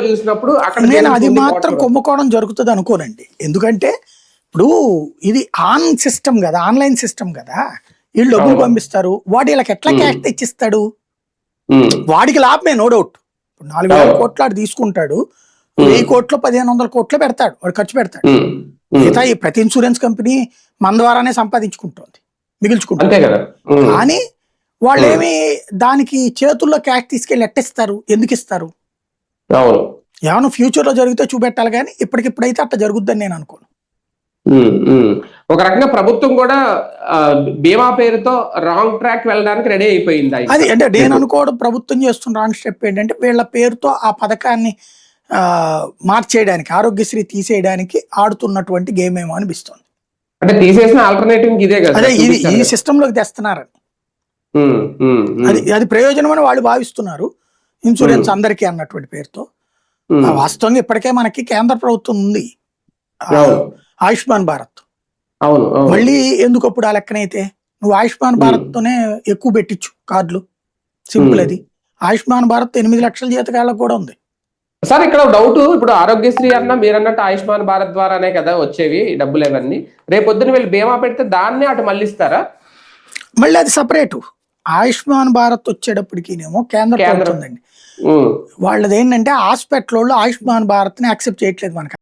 చూసినప్పుడు అక్కడ నేను అది మాత్రం కుంభకోణం జరుగుతుంది అనుకోనండి. ఎందుకంటే ఇప్పుడు ఇది సిస్టమ్ కదా, ఆన్లైన్ సిస్టమ్ కదా, వీళ్ళు డబ్బులు పంపిస్తారు, వాడు వీళ్ళకి ఎట్లా క్యాష్ తెచ్చిస్తాడు? వాడికి లాభమే నో డౌట్. 4,000 కోట్లు ఆడు తీసుకుంటాడు, 1000 కోట్లు 1,500 కోట్లు పెడతాడు, వాడు ఖర్చు పెడతాడు. మిగతా ఈ ప్రతి ఇన్సూరెన్స్ కంపెనీ మన ద్వారానే సంపాదించుకుంటుంది, మిగిల్చుకుంటుంది. కానీ వాళ్ళేమి దానికి చేతుల్లో క్యాష్ తీసుకెళ్ళి ఎట్టిస్తారు? ఎందుకు ఇస్తారు? ఏమన్నా ఫ్యూచర్ లో జరిగితే చూపెట్టాలి, కానీ ఇప్పటికిప్పుడైతే అట్లా జరుగుద్దని నేను అనుకోను. ఒక రకంగా ప్రభుత్వం కూడా బీమా పేరుతో రాంగ్ ట్రాక్ వెళ్ళడానికి రెడీ అయిపోయింది. అది అంటే నేను అనుకోవడం ప్రభుత్వం చేస్తున్న రాంగ్ స్టెప్ ఏంటంటే వీళ్ళ పేరుతో ఆ పథకాన్ని మార్చేయడానికి, ఆరోగ్యశ్రీ తీసేయడానికి ఆడుతున్నటువంటి గేమ్ ఏమో అనిపిస్తుంది. అంటే తీసేసిన ఆల్టర్నేటివ్ ఇదే కదా, అదే ఇది ఈ సిస్టమ్ లోకి తెస్తున్నారని, అది ప్రయోజనం అని వాళ్ళు భావిస్తున్నారు, ఇన్సూరెన్స్ అందరికీ అన్నటువంటి పేరుతో. వాస్తవంగా ఇప్పటికే మనకి కేంద్ర ప్రభుత్వం ఉంది, ఆయుష్మాన్ భారత్. మళ్ళీ ఎందుకు అప్పుడు ఆ లెక్కనైతే నువ్వు ఆయుష్మాన్ భారత్ తోనే ఎక్కువ పెట్టించు కార్డులు, సింపుల్. అది ఆయుష్మాన్ భారత్ 8 లక్షల జీతకాళ్ళకు కూడా ఉంది. సార్ ఇక్కడ డౌట్, ఇప్పుడు ఆరోగ్యశ్రీ అన్న మీరు అన్నట్టు ఆయుష్మాన్ భారత్ ద్వారానే కదా వచ్చేవి డబ్బులు ఇవన్నీ, రేపొద్దున వీళ్ళు బీమా పెడితే దాన్నే అటు మళ్ళీ ఇస్తారా? మళ్ళీ అది సపరేటు. ఆయుష్మాన్ భారత్ వచ్చేటప్పటికినేమో కేంద్ర ప్రభుత్వం ఉందండి, వాళ్ళది ఏంటంటే హాస్పిటల్ వాళ్ళు ఆయుష్మాన్ భారత్ ని యాక్సెప్ట్ చేయట్లేదు మనకి.